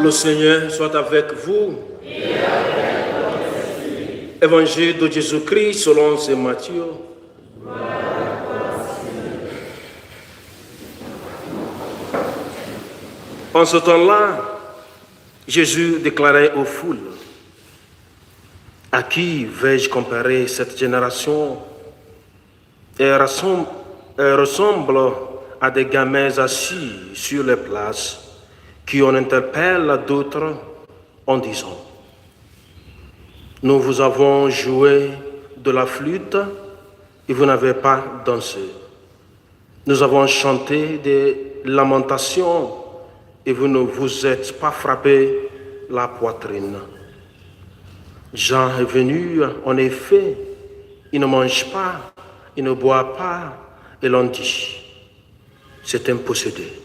Le Seigneur soit avec vous. Évangile de Jésus-Christ selon saint Matthieu. En ce temps-là, Jésus déclarait aux foules: à qui vais-je comparer cette génération? Elle ressemble à des gamins assis sur les places qui en interpellent d'autres en disant: nous vous avons joué de la flûte et vous n'avez pas dansé. Nous avons chanté des lamentations et vous ne vous êtes pas frappé la poitrine. Jean est venu, en effet, il ne mange pas, il ne boit pas, et l'on dit: c'est un possédé.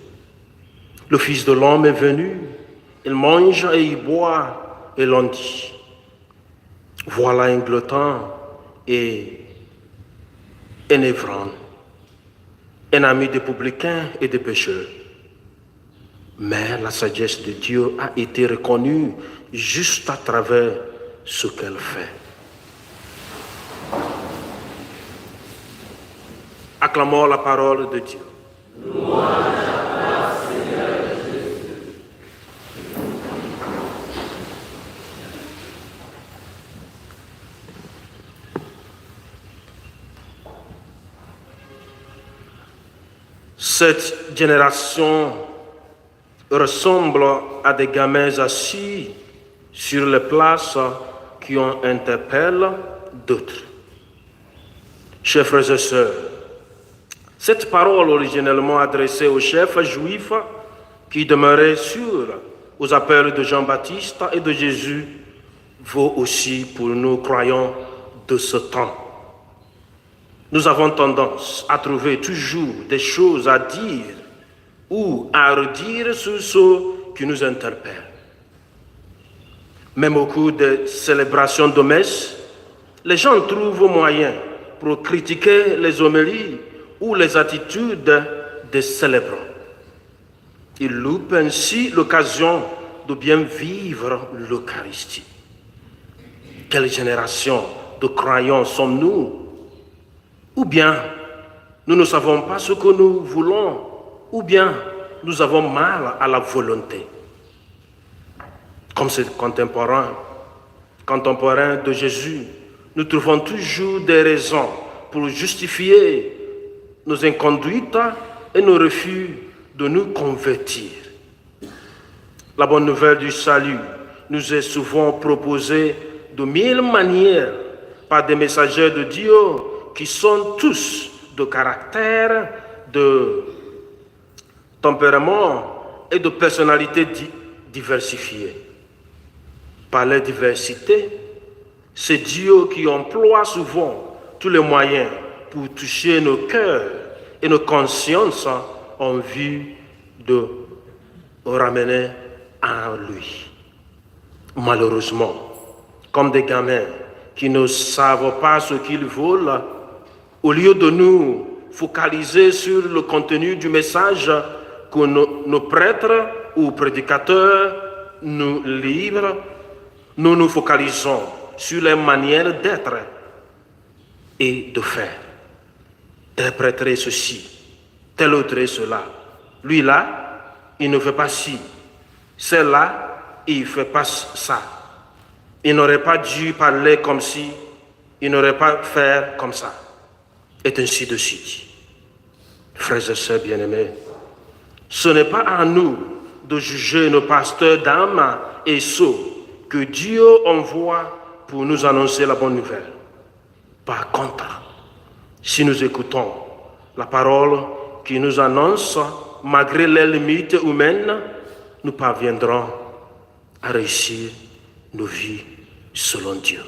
Le Fils de l'homme est venu, il mange et il boit, et l'on dit: voilà un glutton et un ivrogne, un ami des publicains et des pécheurs. Mais la sagesse de Dieu a été reconnue juste à travers ce qu'elle fait. Acclamons la parole de Dieu. Louange à toi, Seigneur Jésus. Cette génération ressemble à des gamins assis sur les places qui en interpellent d'autres. Chers frères et sœurs, cette parole originellement adressée aux chefs juifs qui demeuraient sûrs aux appels de Jean-Baptiste et de Jésus vaut aussi pour nous croyants de ce temps. Nous avons tendance à trouver toujours des choses à dire ou à redire sur ce qui nous interpelle. Même au cours des célébrations de messe, les gens trouvent moyen pour critiquer les homélies ou les attitudes des célébrants. Ils loupent ainsi l'occasion de bien vivre l'Eucharistie. Quelle génération de croyants sommes-nous? Ou bien nous ne savons pas ce que nous voulons, ou bien nous avons mal à la volonté. Comme ces contemporains de Jésus, nous trouvons toujours des raisons pour justifier nos inconduites et nos refus de nous convertir. La bonne nouvelle du salut nous est souvent proposée de mille manières par des messagers de Dieu qui sont tous de caractère, de tempérament et de personnalité diversifiées. Par la diversité, c'est Dieu qui emploie souvent tous les moyens pour toucher nos cœurs et nos consciences en vue de ramener à lui. Malheureusement, comme des gamins qui ne savent pas ce qu'ils veulent, au lieu de nous focaliser sur le contenu du message que nos prêtres ou prédicateurs nous livrent, nous nous focalisons sur les manières d'être et de faire. Tel prêtre est ceci, tel autre est cela. Lui là, il ne fait pas ci. Celle-là, il ne fait pas ça. Il n'aurait pas dû parler comme ci, il n'aurait pas fait comme ça. Et ainsi de suite. Frères et sœurs bien-aimés, ce n'est pas à nous de juger nos pasteurs d'âme et ceux que Dieu envoie pour nous annoncer la bonne nouvelle. Par contre, si nous écoutons la parole qui nous annonce, malgré les limites humaines, nous parviendrons à réussir nos vies selon Dieu.